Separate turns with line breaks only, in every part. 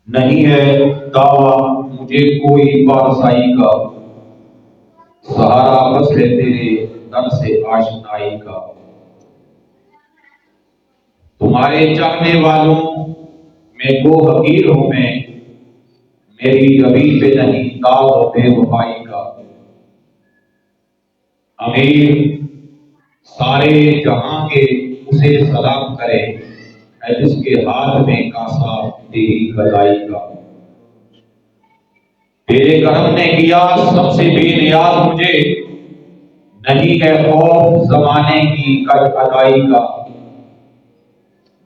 نہیں ہے دعویٰ مجھے کوئی بارسائی کا، سہارا بس ہے تیرے در سے آشنائی کا۔ تمہارے چاہنے والوں میں گو حقیر ہوں میں، میری روی پہ نہیں داغ بے وفائی کا۔ امیر سارے جہاں کے اسے سلام کرے، ہے جس کے ہاتھ میں کاسا تیری گدائی کا۔ تیرے کرم نے کیا سب سے بے نیاز مجھے، نہیں ہے خوف زمانے کی کج ادائی کا۔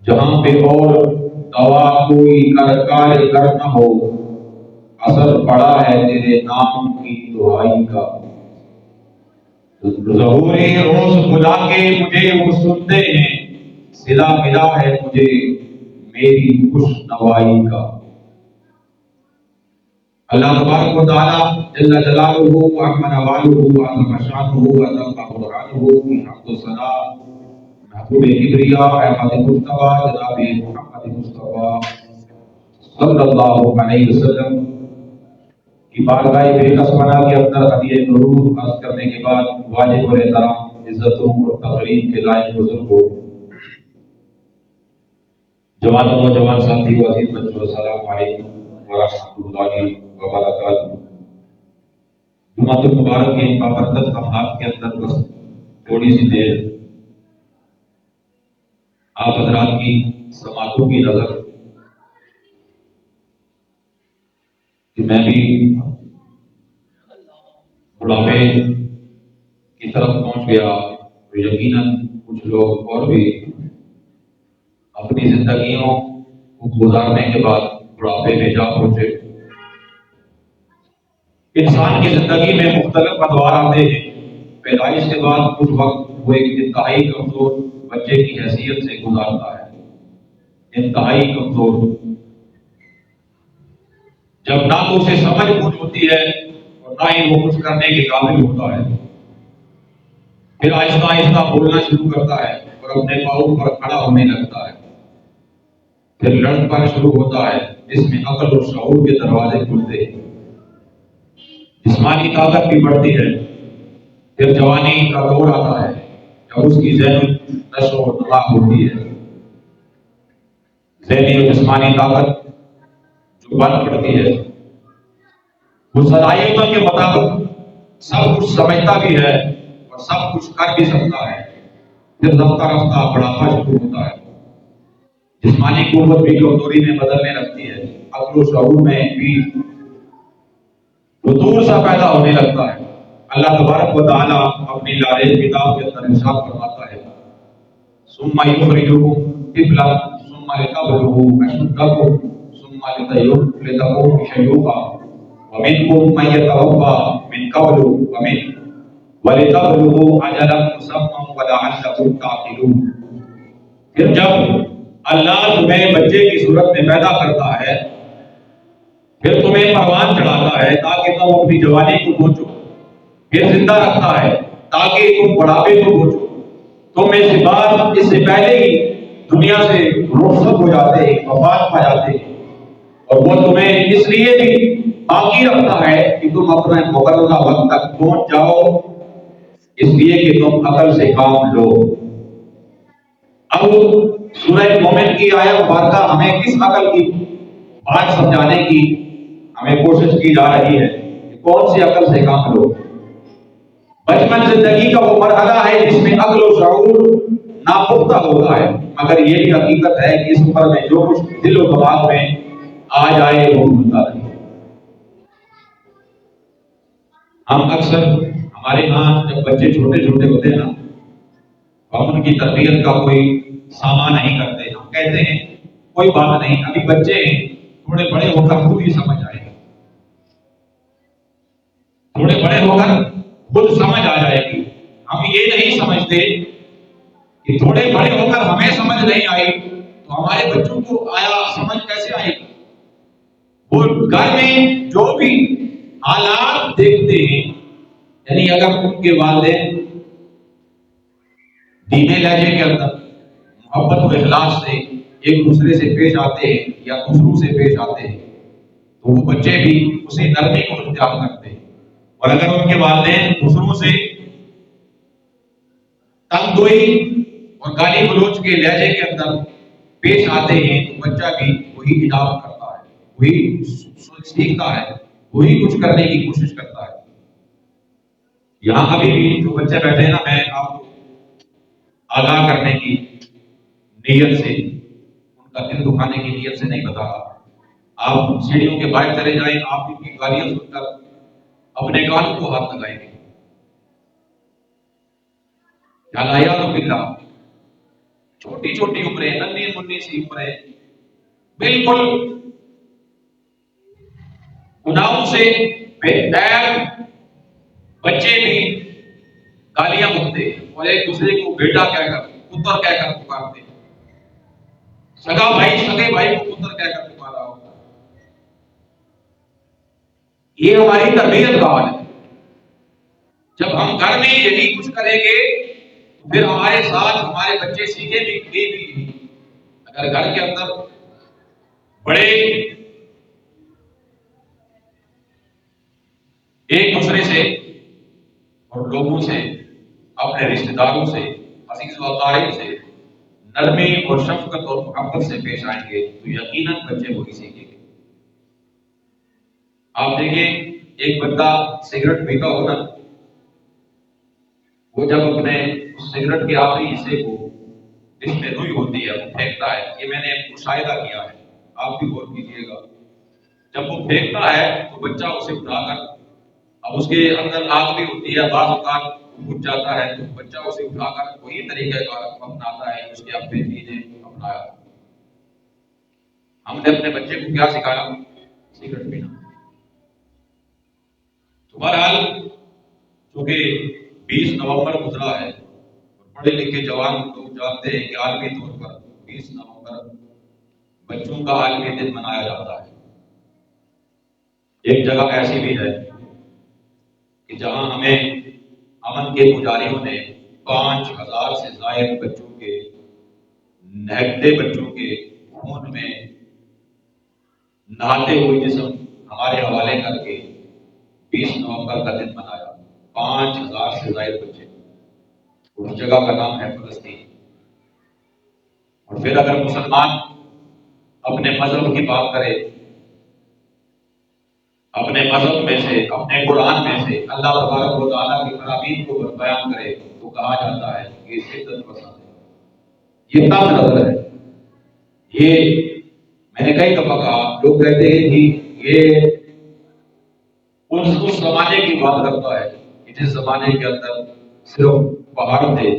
جہاں پہ اور دوا کوئی کار نہ ہو، اثر پڑا ہے تیرے نام کی دعائی کا۔ ظہور روز بلا کے مجھے وہ سنتے ہیں، صلا ملا ہے مجھے میری خوش نوائی کا۔ اللہ تبارک و تعالی جل جلالہ وعظم نوالہ وعظم شانہ وعظم قرآنہ کی حمد و ثنا محبوب کبریا احمد مصطفیٰ جناب محمد مصطفیٰ صلی اللہ علیہ وسلم کی بارگاہ بے کسمانہ کے اندر ہدیہ درود عرض کرنے کے بعد واجب الاحترام عزتوں اور تقریب کے لائق بزرگوں، جوانوں نوجوان ساتھی و عزیز بچوں، السلام علیکم ورحمۃ اللہ وبرکاتہ۔ جمعہ المبارک کے بابرکت لمحات کے اندر بس تھوڑی سی دیر آپ حضرات کی سماعتوں کی نظر کہ میں بھی بڑھاپے کی طرف پہنچ گیا، تو یقیناً کچھ لوگ اور بھی اپنی زندگیوں کو گزارنے کے بعد بڑھاپے میں جا پہنچے۔ انسان کی زندگی میں مختلف ادوار آتے ہیں۔ پیدائش کے بعد کچھ وقت وہ ایک انتہائی کمزور بچے کی حیثیت سے گزارتا ہے، انتہائی کمزور، جب نہ تو اسے سمجھ بوجھ ہوتی ہے اور نہ ہی وہ کچھ کرنے کے قابل ہوتا ہے۔ پھر آہستہ آہستہ بولنا شروع کرتا ہے اور اپنے پاؤں پر کھڑا ہونے لگتا ہے، پھر لڑکپن شروع ہوتا ہے جس میں عقل اور شعور کے دروازے کھلتے ہیں، جسمانی طاقت بھی بڑھتی ہے۔ پھر جوانی کا دور آتا ہے جب اس کی ذہنی نشو و نما ہوتی ہے، ذہنی اور جسمانی طاقت جو بن پڑتی ہے، وہ صلاحیتوں کے مطابق سب کچھ سمجھتا بھی ہے اور سب کچھ کر بھی سکتا ہے۔ پھر رفتہ رفتہ بڑھاپا شروع ہوتا ہے، جسمانی قوت بھی کمزوری میں بدلنے لگتی ہے، عقل و شعور میں بھی فتور سا پیدا ہونے لگتا ہے۔ اللہ تبارک و تعالیٰ اپنی لارے کتاب کے اندر ارشاد فرماتا ہے، ثم یخرجکم طفلا ثم لتبلغوا اشدکم ثم لتکونوا شیوخا ومنکم من یتوفی من قبل ولتبلغوا اجلا مسمى ولعلکم تعقلون۔ پھر جب اللہ تمہیں بچے کی صورت میں پیدا کرتا ہے، پھر تمہیں پروان چڑھاتا ہے تاکہ تم اپنی جوانی کو پہنچو، پھر زندہ رکھتا ہے تاکہ تم بڑھاپے کو پہنچو۔ تم میں سے بعض اس سے پہلے ہی دنیا سے رخصت ہو جاتے ہیں، وفات پا جاتے ہیں، اور وہ تمہیں اس لیے بھی باقی رکھتا ہے کہ تم اپنے مقررہ وقت تک پہنچ جاؤ، اس لیے کہ تم عقل سے کام لو۔ اب سورہ مومن کی آیت مبارکہ ہمیں کس عقل کی بات سمجھانے کی ہمیں کوشش کی جا رہی ہے کہ کون سی عقل سے کام لو۔ بچپن زندگی کا وہ مرحلہ ہے جس میں عقل و شعور ناپختہ ہوتا ہے، مگر یہ بھی حقیقت ہے کہ اس عمر میں جو کچھ دل و دماغ میں آ جائے وہ بھولتا نہیں۔ ہم اکثر ہمارے ہاں جب بچے چھوٹے چھوٹے ہوتے ہیں نا، ہم ان کی تربیت کا کوئی سامان نہیں کرتے، ہم کہتے ہیں کوئی بات نہیں، ابھی بچے ہیں، تھوڑے بڑے ہو کر خود ہی سمجھ آئے گا، تھوڑے بڑے ہو کر خود سمجھ آ جائے گی۔ ہم یہ نہیں سمجھتے کہ تھوڑے بڑے ہو کر ہمیں سمجھ نہیں آئی تو ہمارے بچوں کو سمجھ کیسے آئے گی۔ وہ گھر میں جو بھی حالات دیکھتے ہیں، یعنی اگر ان کے والدین دینی لہجے کے اندر محبت و اخلاص سے ایک دوسرے سے پیش آتے ہیں یا دوسروں سے پیش آتے ہیں، تو وہ بچے بھی اسی نرمی کو اختیار کرتے ہیں۔ اور اگر ان کے والدین دوسروں سے تنگ گوئی اور گالی گلوچ کے لہجے کے اندر پیش آتے ہیں تو بچہ بھی وہی اڈاپٹ کرتا ہے، وہی سیکھتا ہے، وہی کچھ کرنے کی کوشش کرتا ہے۔ یہاں ابھی بھی جو بچے بیٹھے ہیں نا، میں آپ کو آگاہ کرنے کی نیت سے، ان کا دل دکھانے کی نیت سے نہیں بتا رہا۔ آپ سیڑھیوں کے باہر چلے جائیں، آپ ان کی گالیاں سن کر اپنے کان کو ہاتھ لگائیں گے۔ باللہ، چھوٹی چھوٹی عمریں، ننھی منی سی عمریں، بالکل گناہوں سے بے دیر بچے بھی گالیاں بکتے اور ایک دوسرے کو بیٹا کہہ کر، پتر کہہ کر پکارتے، سگا بھائی سگے بھائی کو پتر کہہ کر پکارا ہوتا۔ یہ ہماری تربیت کا حال ہے۔ جب ہم گھر میں یہی کچھ کریں گے تو پھر ہمارے ساتھ ہمارے بچے سیکھیں بھی۔ اگر گھر کے اندر بڑے ایک دوسرے سے اور لوگوں سے، اپنے رشتہ داروں سے، عزیز و اقارب سے نرمی اور شفقت اور محبت سے پیش آئیں گے تو یقیناً بچے وہی سیکھیں گے۔ آپ دیکھیں، ایک بندہ سگریٹ پیتا ہو نا، وہ جب اپنے سگریٹ کے آخری حصے کو جس میں روئی ہوتی ہے وہ پھینکتا ہے۔ یہ میں نے مشاہدہ کیا ہے، آپ بھی غور کیجیے گا۔ جب وہ پھینکتا ہے تو بچہ اسے اٹھا کر، اب اس کے اندر آگ بھی ہوتی ہے، بعض اوقات بجھ جاتا ہے تو بچہ اسے اٹھا کر وہی طریقہ کار اپناتا ہے اس کے ابے جی نے اپنایا۔ ہم نے اپنے بچے کو کیا سکھایا؟ سگریٹ پینا۔ تو بہرحال چونکہ 20 نومبر گزرا ہے اور پڑھے لکھے جوان لوگ جانتے ہیں کہ عالمی طور پر 20 نومبر بچوں کا عالمی دن منایا جاتا ہے۔ ایک جگہ ایسی بھی ہے کہ جہاں ہمیں امن کے پجاریوں نے 5000 سے زائد بچوں کے، نہتے بچوں کے خون میں نہاتے ہوئے جسم ہمارے حوالے کر کے 20 نومبر کا دن منایا۔ 5000 سے زائد بچے، اس جگہ کا نام ہے فلسطین۔ اور پھر اگر مسلمان اپنے مذہب کی بات کرے، اپنے مذہب میں سے، اپنے قرآن میں سے اللہ تبارک و تعالیٰ کی فرامین کو بیان کرے تو کہا جاتا ہے کہ یہ شدت پسند ہے، یہ طنز نظر ہے۔ یہ میں نے کئی دفعہ کہا، لوگ کہتے ہیں کہ یہ اس زمانے کی بات کرتا ہے کہ جس زمانے کے اندر صرف پہاڑ تھے،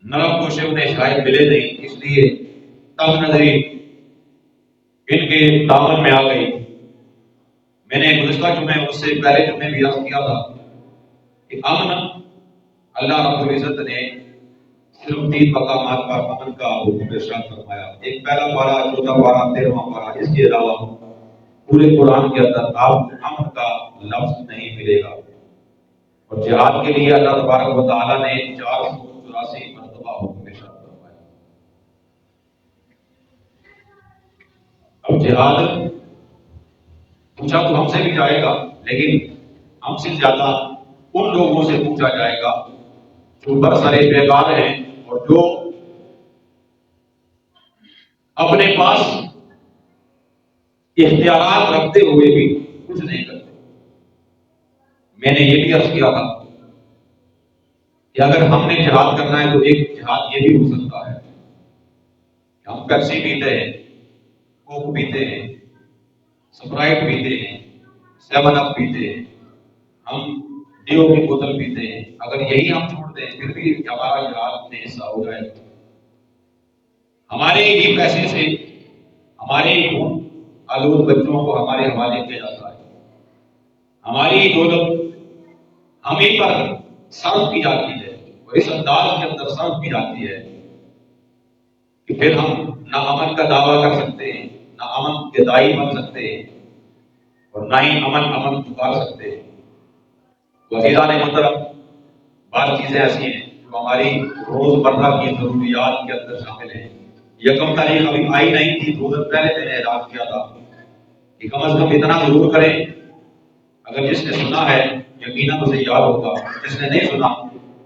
نرم گوشے انہیں شاید ملے نہیں، اس لیے تنگ نظری ان کے دامن میں آ گئی۔ میں نے گزشتہ جمعے، اس سے پہلے جمعے بھی عرض کیا تھا کہ امن، اللہ رب العزت نے صرف 3 مقامات پر امن کا حکم ارشاد فرمایا۔ ایک پہلا پارہ، 14واں پارہ، 13واں پارہ۔ اس کے علاوہ پورے قرآن کے اندر آپ کو امن کا لفظ نہیں ملے گا۔ اور جہاد کے لیے اللہ تبارک و تعالیٰ نے 484 مرتبہ حکم ارشاد فرمایا۔ اب جہاد پوچھا تو ہم سے بھی جائے گا، لیکن ہم سے زیادہ ان لوگوں سے پوچھا جائے گا جو برسر بیگار ہیں اور جو اپنے پاس اختیارات رکھتے ہوئے بھی کچھ نہیں کرتے۔ میں نے یہ بھی عرض کیا تھا کہ اگر ہم نے جہاد کرنا ہے تو ایک جہاد یہ بھی ہو سکتا ہے کہ ہم پیپسی پیتے ہیں، کوک پیتے ہیں، سپرائٹ پیتے ہیں، 7 اپ پیتے ہیں، ہم ڈیو کی بوتل پیتے ہیں، اگر یہی ہم چھوڑ دیں پھر بھی ہمارا جہاد میں حصہ ہو جائے گا۔ ہمارے ہی پیسے سے ہمارے ہی خون آلود بچوں کو ہمارے حوالے کیا جاتا ہے، ہماری ہی دولت ہم ہی پر صرف کی جاتی ہے، اور اس انداز کے اندر صرف کی جاتی ہے کہ پھر ہم نہ امن کا دعویٰ کر سکتے ہیں، نہ امن کے داعی بن سکتے ہیں، اور نہ ہی امن پکار سکتے ہیں۔ وزیران محترم، بعض چیزیں ایسی ہیں جو ہماری روزمرہ کی ضروریات کے اندر شامل ہیں۔ 1 تاریخ ابھی آئی نہیں تھی، 2 دن پہلے میں نے اعلان کیا تھا کہ کم از کم اتنا ضرور کریں، اگر جس نے سنا ہے یقیناً اسے یاد ہوگا، جس نے نہیں سنا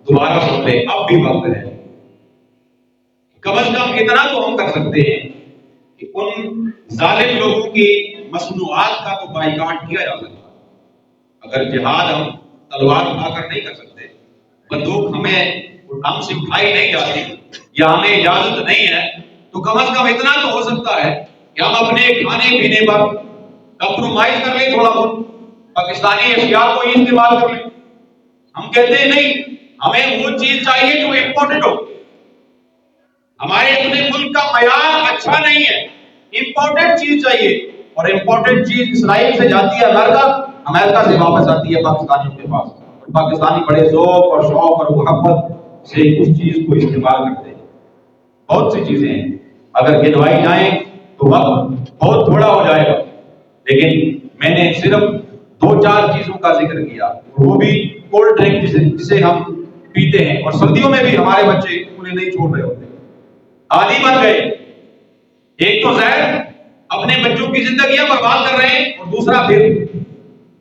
دوبارہ سن لے، اب بھی وقت ہے۔ کم از کم اتنا تو ہم کر سکتے ہیں کہ ان ظالم لوگوں کی مصنوعات کا تو بائیکاٹ کیا جا سکتا ہے۔ اگر جہاد ہم تلوار اٹھا کر نہیں کر سکتے، بندوق ہم سے اٹھائی نہیں جاتی یا ہمیں اجازت نہیں ہے، تو کم از کم اتنا تو ہو سکتا ہے کہ ہم اپنے کھانے پینے پر کمپرومائز کر لیں، تھوڑا بہت پاکستانی اشیاء کو ہی استعمال کر لیں۔ ہم کہتے ہیں نہیں، ہمیں وہ چیز چاہیے جو امپورٹڈ ہو، ہمارے اپنے ملک کا معیار اچھا نہیں ہے، امپورٹڈ چیز چاہیے، اور امپورٹڈ چیز اسرائیل سے جاتی ہے امریکہ، امریکہ سے واپس آتی ہے پاکستانیوں کے پاس، اور پاکستانی بڑے ذوق اور شوق اور محبت سے اس چیز کو استعمال کرتے ہیں۔ بہت سی چیزیں ہیں، اگر گنوائی جائیں تو وقت بہت تھوڑا ہو جائے گا، لیکن میں نے صرف 2-4 چیزوں کا ذکر کیا، وہ بھی کولڈ ڈرنک جسے ہم پیتے ہیں، اور سردیوں میں بھی ہمارے بچے انہیں نہیں چھوڑ رہے ہوتے، عادی بن گئے۔ ایک تو زہر اپنے بچوں کی زندگیاں برباد کر رہے ہیں، اور دوسرا پھر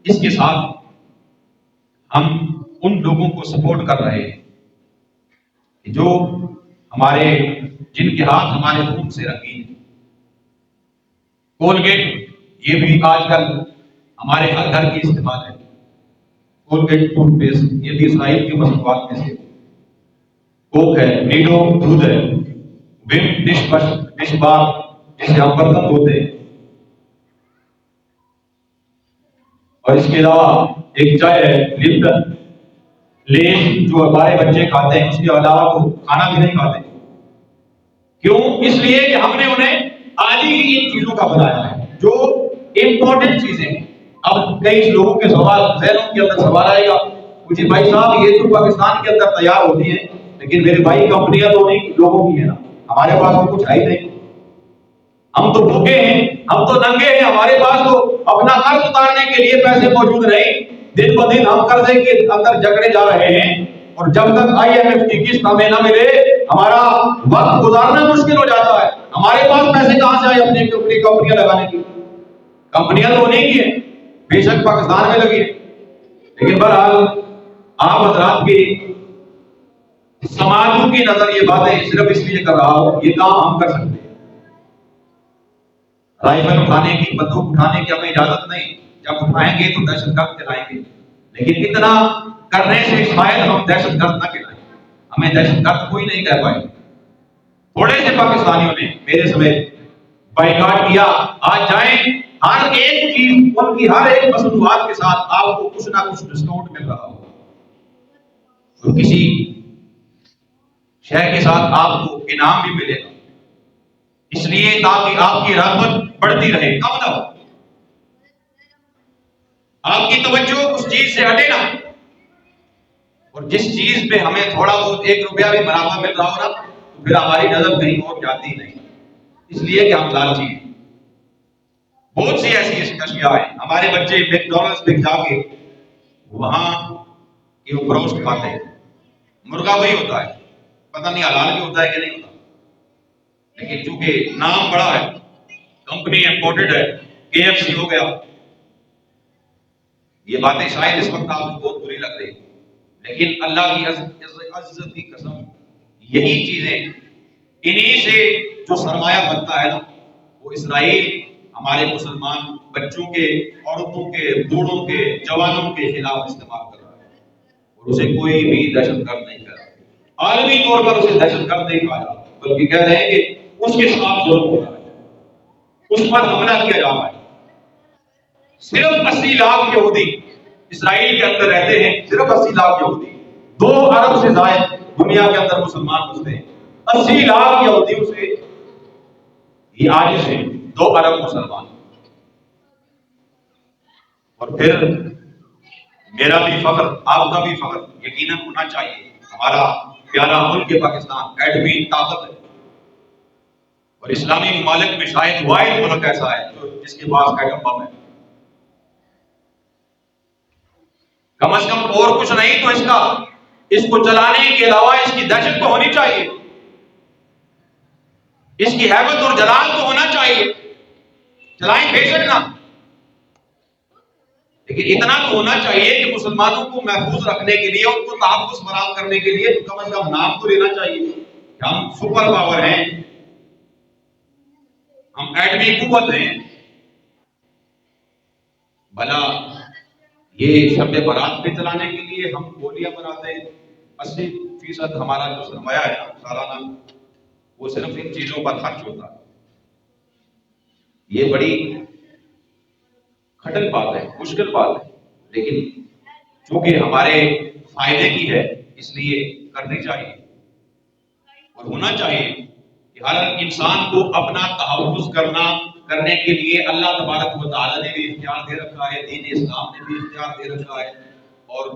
اس کے ساتھ ہم ان لوگوں کو سپورٹ کر رہے ہیں جو جن کے ہاتھ ہمارے خون سے رنگین ہیں۔ کولگیٹ، یہ بھی آج کل ہمارے ہر گھر کی استعمال ہے، کولگیٹ ٹوتھ پیسٹ، یہ بھی اسرائیل کی مصنوعات میں سے۔ کوک ہے، نیڈو دودھ ہے، وم ڈش بار جس سے ہم برتن دھوتے ہیں، اور اس کے علاوہ ایک چائے ہے لپٹن، لیز جو ہمارے بچے کھاتے ہیں، اس کے علاوہ تو کھانا بھی نہیں کھاتے۔ کیوں؟ اس لیے کہ ہم نے انہیں عادی ہی ان چیزوں کا بنایا ہے جو امپورٹنٹ چیزیں ہیں۔ اب کئی لوگوں کے ذہنوں کے اندر سوال آئے گا، مجھے بھائی صاحب یہ تو پاکستان کے اندر تیار ہوتی ہیں، لیکن میرے بھائی کمپنیاں تو انہیں لوگوں کی ہیں نا، ہمارے پاس تو کچھ ہے ہی نہیں، ہم تو بھوکے ہیں، ہم تو ننگے ہیں، ہمارے پاس تو اپنا قرض اتارنے کے لیے پیسے موجود نہیں، دن بہ دن ہم قرضے کے اندر جکڑے جا رہے ہیں، اور جب تک IMF کی قسط ہمیں نہ ملے ہمارا وقت گزارنا مشکل ہو جاتا ہے۔ ہمارے پاس پیسے کہاں سے آئے اپنی کمپنیاں لگانے کی؟ کمپنیاں تو انہیں کی ہیں، بے شک پاکستان میں لگی ہے، لیکن بہرحال آپ حضرات کی سماجوں کی نظر یہ باتیں صرف اس لیے کر رہا ہوں، یہ کام ہم کر سکتے ہیں۔ رائفل اٹھانے کی، بندوق اٹھانے کی ہمیں اجازت نہیں، جب اٹھائیں گے تو دہشت گرد کہلائیں گے، لیکن اتنا کرنے سے شاید ہم دہشت گرد نہ کہلائیں، ہمیں دہشت گرد کوئی نہیں کہہ پائے۔ تھوڑے سے پاکستانیوں نے میرے سمیت بائیکاٹ کیا، آج جائیں ہر ایک چیز، ان کی ہر ایک مصنوعات کے ساتھ آپ کو کچھ نہ کچھ ڈسکاؤنٹ مل رہا ہوگا، اور کسی شے کے ساتھ آپ کو انعام بھی ملے گا، اس لیے تاکہ آپ کی رغبت بڑھتی رہے، کم نہ ہو، آپ کی توجہ اس چیز سے ہٹے نہ، اور جس چیز پہ ہمیں تھوڑا بہت 1 روپیہ بھی منافع مل رہا ہو نا، تو پھر ہماری نظر کہیں اور جاتی نہیں، اس لیے کہ ہم لالچی ہیں۔ بہت سی ایسی اشیاء ہیں، ہمارے بچے میکڈونلڈس پہ جا کے وہاں یہ بروسٹ کھاتے ہیں، مرغا وہی ہوتا ہے، پتہ نہیں حلال بھی ہوتا ہے کہ نہیں ہوتا، لیکن چونکہ نام بڑا ہے، کمپنی امپورٹڈ ہے، KFC ہو گیا، یہ باتیں شاید اس وقت آپ کو بہت بری لگ رہی، لیکن اللہ کی عزت کی قسم، یہی چیزیں انہی سے جو سرمایہ بنتا ہے نا، وہ اسرائیل ہمارے مسلمان بچوں کے، عورتوں کے، بوڑھوں کے، جوانوں کے خلاف استعمال کر رہا ہے، اور اسے کوئی بھی دہشت گرد نہیں کہہ رہا، عالمی طور پر اسے دہشت گرد نہیں کہا جاتا، بلکہ کہہ رہے ہیں کہ اس کے خلاف ظلم ہو رہا ہے، اس پر حملہ کیا جا رہا ہے۔ صرف 80 لاکھ یہودی اسرائیل کے اندر رہتے ہیں، صرف 80 لاکھ یہودی، 2 ارب سے زائد دنیا کے اندر مسلمان بستے ہیں، 80 لاکھ یہودیوں سے یہ عاجز ہیں 2 ارب مسلمان۔ اور پھر میرا بھی فخر، آپ کا بھی فخر یقیناً ہونا چاہیے، ہمارا پیارا ملک پاکستان ایٹمی طاقت ہے، اور اسلامی ممالک میں شاید واحد ملک ایسا ہے جس کے پاس ایٹم بم ہے، کم از کم اور کچھ نہیں تو اس کو چلانے کے علاوہ اس کی دہشت تو ہونی چاہیے، اس کی ہیبت اور جلال تو ہونا چاہیے، چلائیں بے شک نہ، لیکن اتنا تو ہونا چاہیے کہ مسلمانوں کو محفوظ رکھنے کے لیے، ان کو تحفظ فراہم کرنے کے لیے کم از کم نام تو لینا چاہیے کہ ہم سپر پاور ہیں، ہم ایٹمی قوت ہیں۔ بھلا یہ شب برات پہ چلانے کے لیے ہم گولیاں بناتے ہیں، 80% ہمارا جو سرمایہ ہے سالانہ وہ صرف ان چیزوں پر خرچ ہوتا ہے۔ یہ بڑی کھٹن بات ہے، مشکل بات ہے، لیکن چونکہ ہمارے فائدے کی ہے اس لیے کرنی چاہیے اور ہونا چاہیے کہ ہر انسان کو اپنا تحفظ کرنے کے لیے اللہ تبارک و تعالی نے بھی اختیار دے رکھا ہے، دین اسلام نے بھی اختیار دے رکھا ہے، اور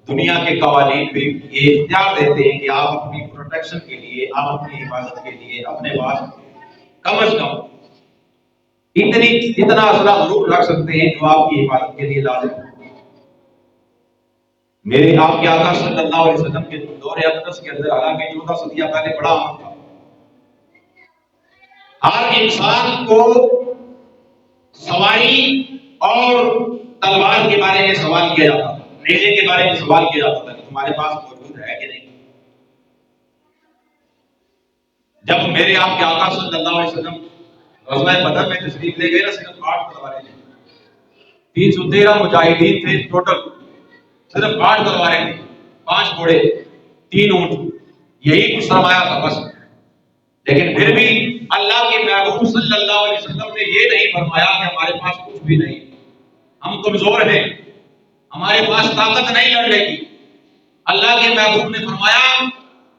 دنیا کے قوانین بھی یہ اختیار دیتے ہیں کہ آپ اپنی پروٹیکشن کے لیے، آپ اپنی حفاظت کے لیے اپنے پاس کم از کم اتنا اسلحہ ضرور رکھ سکتے ہیں جو آپ کی حفاظت کے لیے لازم ہے۔ میرے آپ کے آقا صلی اللہ علیہ وسلم کے دور اقدس کے اندر، حالانکہ 14 صدیاں پہلے بڑا عام تھا، ہر انسان کو سواری اور تلوار کے بارے میں سوال کیا جاتا تھا، نیزے کے بارے میں سوال کیا جاتا تھا کہ تمہارے پاس موجود ہے کہ نہیں۔ جب میرے آپ کے آقا صلی اللہ علیہ وسلم غزوہ بدر میں تشریف لے گئے نا، صرف 8 تلواریں تھیں، 313 مجاہدین تھے ٹوٹل، صرف 8 تلواریں تھیں، 5 گھوڑے، 3 اونٹ، یہی کچھ سرمایہ تھا بس۔ لیکن پھر بھی اللہ کے محبوب صلی اللہ علیہ وسلم نے یہ نہیں فرمایا کہ ہمارے پاس کچھ بھی نہیں، ہم کمزور ہیں، ہمارے پاس طاقت نہیں لڑنے کی۔ اللہ کے محبوب نے فرمایا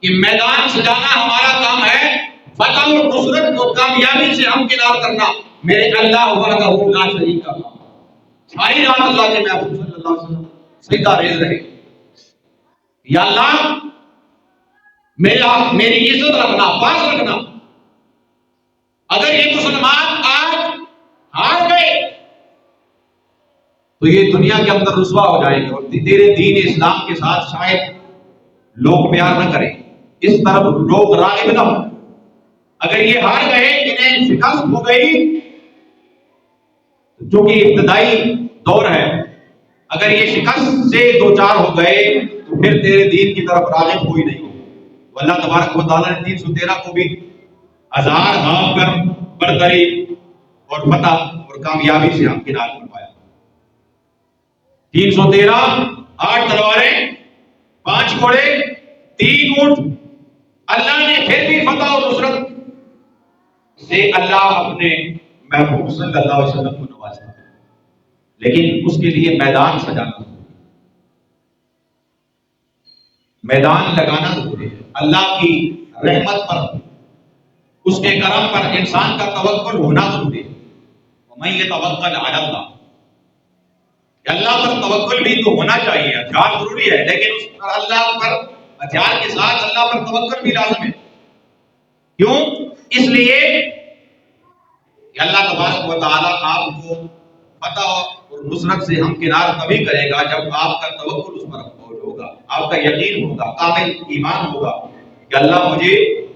کہ میدان سجانا ہمارا کام ہے، فتح اور نصرت کو کامیابی سے ہمکنار کرنا میرے اللہ وحدہ لا شریک کا کام۔ ساری رات اللہ کے محبوب صلی اللہ علیہ وسلم سجدہ ریز رہے، یا اللہ میری عزت رکھنا، پاس رکھنا، اگر یہ مسلمان آج ہار گئے تو یہ دنیا کے اندر رسوا ہو جائیں گے اور تیرے دین اسلام کے ساتھ شاید لوگ پیار نہ کریں، اس طرف لوگ راغب نہ ہوں۔ اگر یہ ہار گئے، انہیں شکست ہو گئی، جو کہ ابتدائی دور ہے، اگر یہ شکست سے دوچار ہو گئے تو پھر تیرے دین کی طرف راغب کوئی نہیں ہو۔ اللہ تبارک و تعالیٰ نے 313 کو بھی ہزار ہاں کر برتری اور فتح اور کامیابی سے ہمکنار کروایا۔ 313، 8 تلواریں، 5 گھوڑے، 3 اونٹ، اللہ نے پھر بھی فتح اور نصرت سے اللہ اپنے محبوب صلی اللہ علیہ وسلم کو نوازا، لیکن اس کے لیے میدان سجانا، میدان لگانا ضروری ہے۔ اللہ کی رحمت پر، اس کے کرم پر انسان کا توکل ہونا ضروری ہے۔ وَمَن يَتَوَكَّلْ عَلَى اللَّهِ، کہ اللہ پر توکل بھی تو ہونا چاہیے، ہتھیار ضروری ہے، لیکن اس پر اللہ پر ہتھیار کے ساتھ اللہ پر توکل بھی لازم ہے۔ کیوں؟ اس لیے کہ اللہ تبارک و تعالیٰ آپ کو فتح اور نصرت سے ہمکنار تبھی کرے گا جب آپ کا توکل اس پر ہوگا، آپ کا یقین ہوگا، کامل ایمان ہوگا کہ اللہ مجھے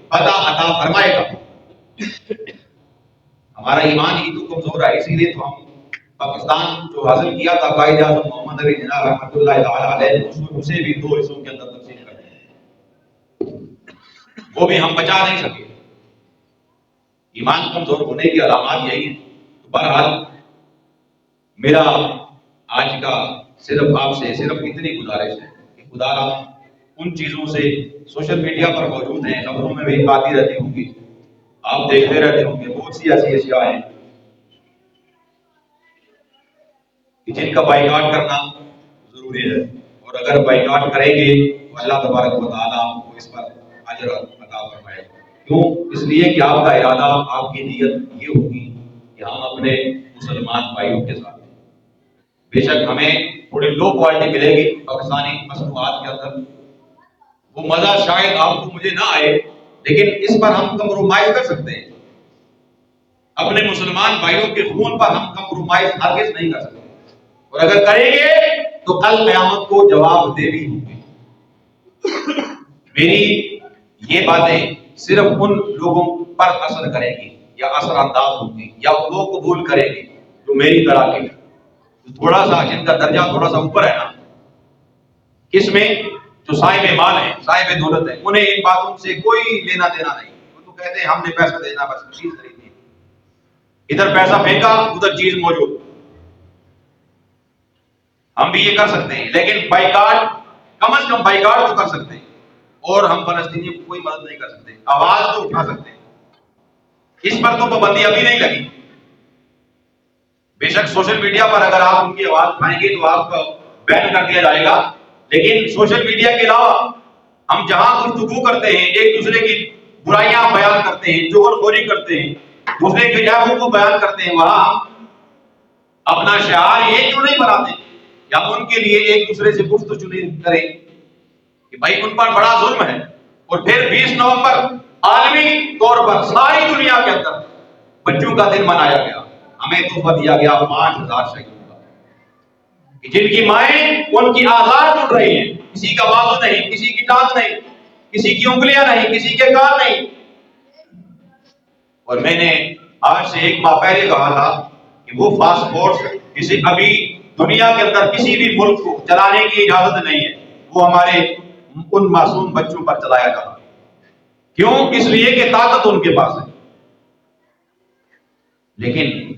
فتح عطا فرمائے گا۔ ہمارا ایمان ہی تو کمزور ہے، اسی لیے تو ہم پاکستان جو حاصل کیا تھا قائد اعظم محمد علی جناح رحمۃ اللہ تعالیٰ علیہ، اسے بھی 2 حصوں کے اندر تقسیم کر دیا، وہ بھی ہم بچا نہیں سکے۔ ایمان کمزور ہونے کی علامات یہی ہیں۔ تو بہرحال میرا آج کا صرف آپ سے صرف اتنی گزارش ہے کہ خدا را ان چیزوں سے سوشل میڈیا پر موجود ہیں، خبروں میں بھی آتی رہتی ہوں گی، آپ دیکھتے رہتے ہوں گے، بہت سی ایسی اشیاء ہیں کہ جن کا بائیکاٹ کرنا ضروری ہے، اور اگر بائیکاٹ کریں گے تو اللہ تبارک و تعالیٰ آپ کو اس پر اجر عطا فرمائے گا۔ کیوں؟ اس لیے کہ آپ کا ارادہ، آپ کی نیت یہ ہوگی کہ ہم اپنے مسلمان بھائیوں کے ساتھ، بے شک ہمیں تھوڑی لو کوالٹی ملے گی پاکستانی مصنوعات کے اندر، وہ مزہ شاید آپ کو مجھے نہ آئے، لیکن اس پر ہم کمپرومائز کر سکتے ہیں۔ اپنے مسلمان بھائیوں کے خون پر ہم کمپرومائز ہرگز نہیں کر سکتے، اور اگر کریں گے تو کل قیامت کو جواب دے بھی ہوں گے۔ میری یہ باتیں صرف ان لوگوں پر اثر کریں گی یا اثر انداز ہوں گی یا وہ قبول کریں گے جو میری طرح کے، تھوڑا سا جن کا درجہ تھوڑا سا اوپر ہے نا، کس میں؟ جو صاحب مال ہے، صاحب دولت ہے، انہیں ان باتوں سے کوئی لینا دینا نہیں. وہ تو کہتے ہیں ہم نے پیسہ دینا، بس چیز خریدنی، ادھر پیسہ پھینکا ادھر چیز موجود. ہم بھی یہ کر سکتے ہیں، لیکن بائیکاٹ کم از کم بائیکاٹ تو کر سکتے ہیں، اور ہم فلسطینیوں کو کوئی مدد نہیں کر سکتے. آواز تو اٹھا سکتے ہیں، اس پر تو پابندی ابھی نہیں لگی. بے شک سوشل میڈیا پر اگر آپ ان کی آواز اٹھائیں گے تو آپ کو بین کر دیا جائے گا، لیکن سوشل میڈیا کے علاوہ ہم جہاں گفتگو کرتے ہیں، ایک دوسرے کی برائیاں بیان کرتے ہیں، چغل خوری کرتے ہیں، دوسرے کے عیبوں کو بیان کرتے ہیں، وہاں ہم اپنا شعار یہ کیوں نہیں بناتے کہ ہم ان کے لیے ایک دوسرے سے گفتگو کریں کہ بھائی ان پر بڑا ظلم ہے. اور پھر 20 نومبر عالمی طور پر ساری دنیا کے اندر بچوں کا دن منایا گیا. ہمیں تحفہ دیا گیا 5000 شہیدوں کا، کہ جن کی مائیں ان کی آزاد اٹھ رہی ہیں، کسی کا بازو نہیں، کسی کی ٹانگ نہیں، کسی کی انگلیاں نہیں، کسی کے کان نہیں. اور میں نے آج سے 1 ماہ پہلے کہا تھا کہ وہ فاسٹ فوڈ کسی ابھی دنیا کے اندر کسی بھی ملک کو چلانے کی اجازت نہیں ہے، وہ ہمارے ان معصوم بچوں پر چلایا جا رہا ہے. کیوں؟ اس لیے کہ طاقت ان کے پاس ہے. لیکن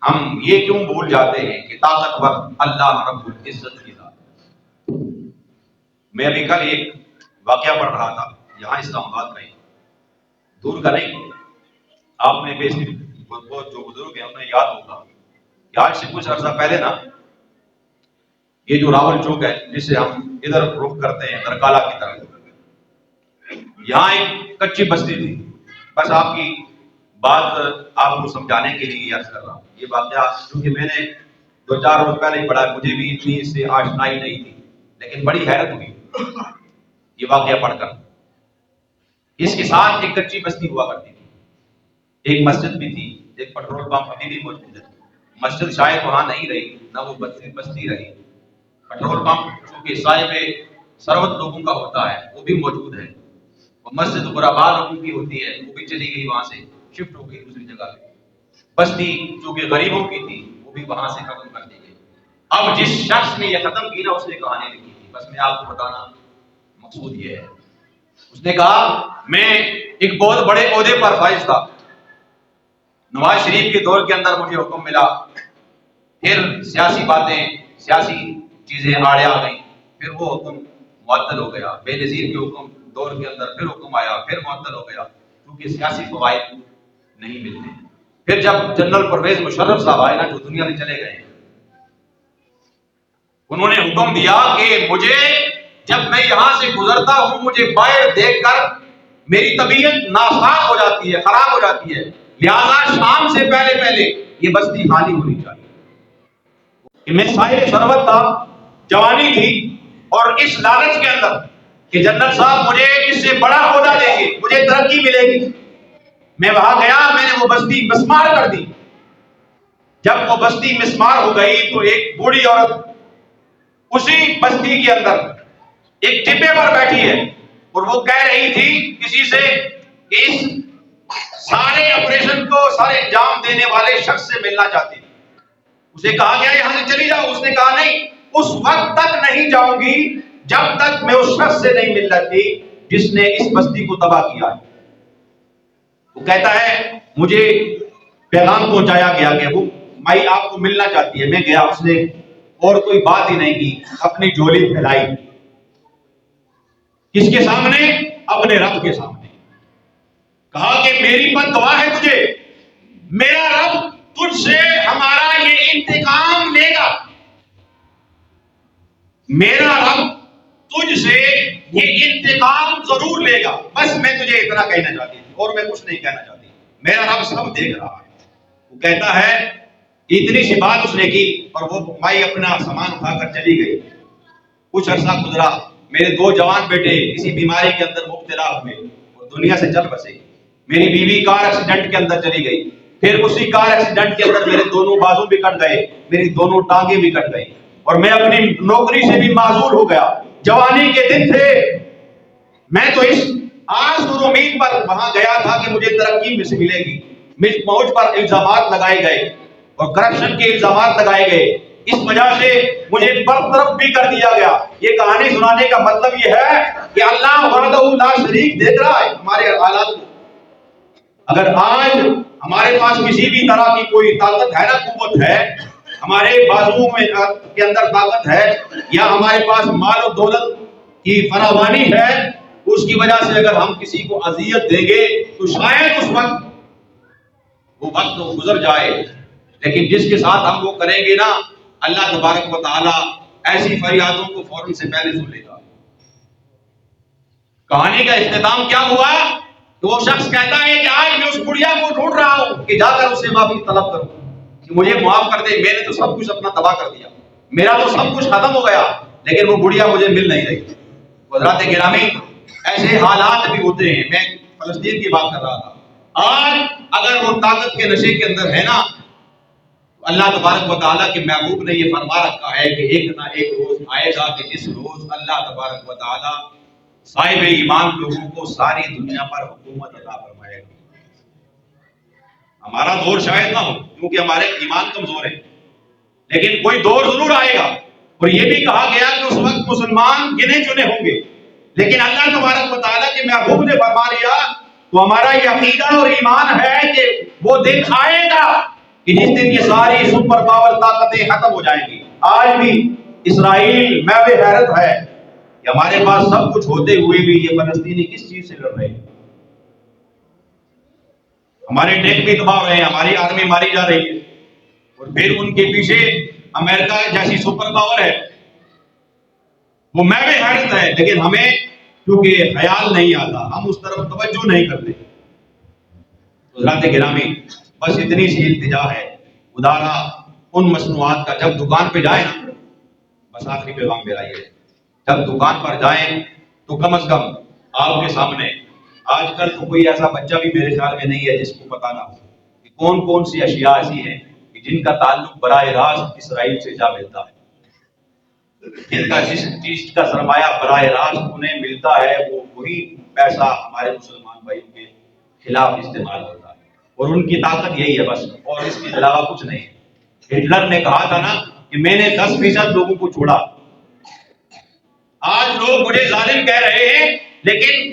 ہم یہ کیوں بھول جاتے ہیں کہ طاقتور اللہ رب العزت کی ذات. میں ابھی کل ایک واقعہ پڑھ رہا تھا یہاں اسلام آباد میں، دور کا نہیں، آپ نے بہت جو بزرگ ہیں انہیں یاد ہوگا کہ آج سے کچھ عرصہ پہلے نا، یہ جو راول چوک ہے جس سے ہم ادھر رخ کرتے ہیں درکالہ کی طرف، یہاں ایک کچی بستی تھی. بس آپ کی بات آپ کو سمجھانے کے لیے عرض کر رہا ہوں. یہ واقعہ کیونکہ میں نے 2-4 روز پہلے ہی پڑھا، مجھے بھی اتنی اس سے آشنائی نہیں تھی، لیکن بڑی حیرت ہوئی یہ واقعہ پڑھ کر. اس کے ساتھ ایک کچی بستی ہوا کرتی تھی، ایک مسجد بھی تھی، ایک پیٹرول پمپ ابھی بھی موجود ہے. مسجد شاید وہاں نہیں رہی، نہ وہ بستی رہی. پیٹرول پمپ چونکہ صاحب ثروت لوگوں کا ہوتا ہے وہ بھی موجود ہے. وہ مسجد غربا لوگوں کی ہوتی ہے، وہ بھی چلی گئی، وہاں سے شفٹ ہو گئی دوسری جگہ پہ. بستی جو کہ غریبوں کی تھی وہ بھی وہاں سے ختم کر دی گئی. اب جس شخص نے یہ ختم کی نا، اس نے کہانی لکھی تھی، بس میں آپ کو بتانا مقصود یہ ہے. اس نے کہا میں ایک بہت بڑے عہدے پر فائز تھا، نواز شریف کے دور کے اندر مجھے حکم ملا، پھر سیاسی باتیں، سیاسی چیزیں آڑے آ گئیں، پھر وہ حکم معطل ہو گیا. بے نظیر کے حکم دور کے اندر پھر حکم آیا، پھر معطل ہو گیا کیونکہ سیاسی فوائد نہیں ملتے. پھر جب جنرل پرویز مشرف صاحب آئے نا، جو دنیا سے چلے گئے، انہوں نے حکم دیا کہ مجھے جب میں یہاں سے گزرتا ہوں مجھے باہر دیکھ کر میری طبیعت ناساز ہو جاتی ہے، خراب ہو جاتی ہے، لہذا شام سے پہلے پہلے یہ بستی خالی ہونی چاہیے. میں صاحب ثروت تھا، جوانی تھی، اور اس لالچ کے اندر کہ جنرل صاحب مجھے اس سے بڑا عہدہ دیں گے، مجھے ترقی ملے گی، میں وہاں گیا، میں نے وہ بستی مسمار کر دی. جب وہ بستی مسمار ہو گئی تو ایک بوڑھی عورت اسی بستی کے اندر ایک ٹپے پر بیٹھی ہے، اور وہ کہہ رہی تھی کسی سے کہ اس سارے آپریشن کو سارے انجام دینے والے شخص سے ملنا چاہتی تھی. اسے کہا گیا یہاں سے چلی جاؤ، اس نے کہا نہیں، اس وقت تک نہیں جاؤں گی جب تک میں اس شخص سے نہیں مل رہی جس نے اس بستی کو تباہ کیا ہے. وہ کہتا ہے مجھے پیغام پہنچایا گیا کہ وہ مائی آپ کو ملنا چاہتی ہے. میں گیا، اس نے اور کوئی بات ہی نہیں کی، اپنی جھولی پھیلائی. کس کے سامنے؟ اپنے رب کے سامنے. کہا کہ میری بد دعا ہے تجھے، میرا رب تجھ سے ہمارا یہ انتقام لے گا، میرا رب تجھ سے یہ انتقام ضرور لے گا. بس میں تجھے اتنا کہنا چاہتی ہوں اور میں کچھ نہیں کہنا چاہتی، میرا رب سب دیکھ رہا ہے. وہ کہتا ہے اتنی سی بات اس نے کی اور وہ مائی اپنا سامان اٹھا کر چلی گئی. کچھ عرصہ گزرا، میرے 2 جوان بیٹے کسی بیماری کے اندر مبتلا ہوئے اور دنیا سے چل بسے. میری بیوی کار ایکسیڈنٹ کے اندر چلی گئی، پھر اسی کار ایکسیڈنٹ کے اندر میرے دونوں بازو بھی کٹ گئے، میری دونوں ٹانگیں بھی کٹ گئی، اور میں اپنی نوکری سے بھی معزول ہو گیا. جوانی کے دن تھے، میں تو اس آس اور امید پر وہاں گیا تھا کہ مجھے ترقی میں سے ملے گی. مجھ پر الزامات لگائے گئے اور کرپشن کے الزامات لگائے گئے. اس وجہ سے مجھے برطرف بھی کر دیا گیا۔ یہ کہانی سنانے کا مطلب یہ ہے کہ اللہ وحدہ لا شریک دیکھ رہا ہے ہمارے حالات کو۔ اگر آج ہمارے پاس کسی بھی طرح کی کوئی طاقت ہے نا، قوت ہے، ہمارے بازوؤں میں کے اندر طاقت ہے، یا ہمارے پاس مال و دولت کی فراوانی ہے، اس کی وجہ سے اگر ہم کسی کو اذیت دیں گے تو شاید اس وقت وہ وقت گزر جائے، لیکن جس کے ساتھ ہم وہ کریں گے نا، اللہ تبارک و تعالی ایسی فریادوں کو فوراً سے پہلے سن لے گا۔ کہانی کا اختتام کیا ہوا کہ وہ شخص کہتا ہے کہ آج میں اس بڑھیا کو ڈھونڈ رہا ہوں کہ جا کر اس سے معافی طلب کروں کہ مجھے معاف کر دے، میں نے تو سب کچھ اپنا تباہ کر دیا، میرا تو سب کچھ ختم ہو گیا، لیکن وہ بڑھیا مجھے مل نہیں رہی۔ حضرات گرامی، ایسے حالات بھی ہوتے ہیں۔ میں فلسطین کی بات کر رہا تھا۔ آج اگر وہ طاقت کے نشے کے اندر ہے نا، تو اللہ تبارک و تعالیٰ کے محبوب نے یہ فرما رکھا ہے کہ ایک نہ ایک روز آئے گا کہ جس روز اللہ تبارک و تعالیٰ صاحب ایمان لوگوں کو ساری دنیا پر حکومت عطا فرمائے گا۔ ہمارا دور شاید نہ ہو کیونکہ ہمارے ایمان کمزور ہے، لیکن کوئی دور ضرور آئے گا۔ اور یہ بھی کہا گیا کہ اس وقت مسلمان گنے چنے ہوں گے، لیکن اللہ تبارک و تعالیٰ کے محبوب نے فرما دیا تو ہمارا یہ عقیدہ اور ایمان ہے کہ وہ دن آئے گا کہ جس دن یہ ساری سپر پاور طاقتیں ختم ہو جائیں گی۔ آج بھی اسرائیل میں بے حیرت ہے کہ ہمارے پاس سب کچھ ہوتے ہوئے بھی یہ فلسطینی کس چیز سے لڑ رہے ہیں۔ ہمارے ٹینک بھی تباہ ہو رہے ہیں، ہماری آرمی ماری جا رہی ہے، اور پھر ان کے پیچھے امریکہ جیسی سپر پاور ہے۔ وہ میں بھی حیرت ہے، لیکن ہمیں کیونکہ خیال نہیں آتا، ہم اس طرف توجہ نہیں کرتے۔ حضرات گرامی، بس اتنی سی التجا ہے، خدارا ان مصنوعات کا جب دکان پہ جائیں نا، بس آخری پیغام میرا یہ ہے، جب دکان پر جائیں تو کم از کم آپ کے سامنے، آج کل تو کوئی ایسا بچہ بھی میرے خیال میں نہیں ہے جس کو پتا نہ ہو کہ کون کون سی اشیاء ایسی ہیں کہ جن کا تعلق براہ راست اسرائیل سے جا ملتا ہے، جن کا جس چیز کا سرمایہ براہ راست انہیں ملتا ہے، وہ وہی پیسہ ہمارے مسلمان بھائیوں کے خلاف استعمال ہوتا ہے، اور ان کی طاقت یہی ہے بس، اور اس کے علاوہ کچھ نہیں۔ ہٹلر نے کہا تھا نا کہ میں نے 10% لوگوں کو چھوڑا۔ آج لوگ مجھے ظالم کہہ رہے ہیں، لیکن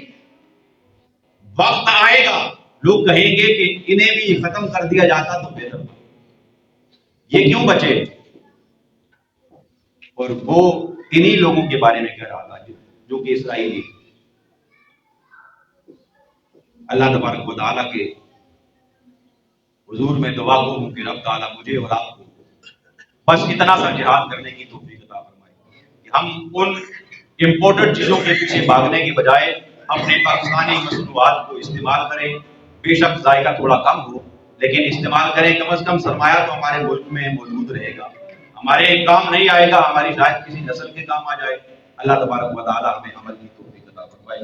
وقت آئے گا لوگ کہیں گے کہ انہیں بھی ختم کر دیا جاتا تو بہتر تھا، یہ کیوں بچے؟ اور وہ انہی لوگوں کے بارے میں کہہ رہا تھا جو کہ اسرائیلی۔ اللہ تبارک و تعالیٰ کے حضور میں دعا کو ہوں کہ رب تعالیٰ مجھے اور آپ کو بس اتنا سا جہاد کرنے کی توفیق عطا فرمائے کہ ہم ان امپورٹڈ چیزوں کے پیچھے بھاگنے کی بجائے اپنے پاکستانی مصنوعات کو استعمال کریں۔ بے شک ذائقہ تھوڑا کم ہو، لیکن استعمال کریں، کم از کم سرمایہ تو ہمارے ملک میں موجود رہے گا، ہمارے کام نہیں آئے گا، ہماری شاید کسی نسل کے کام آ جائے۔ اللہ تبارک و تعالیٰ ہمیں عمل کی توفیق عطا فرمائے۔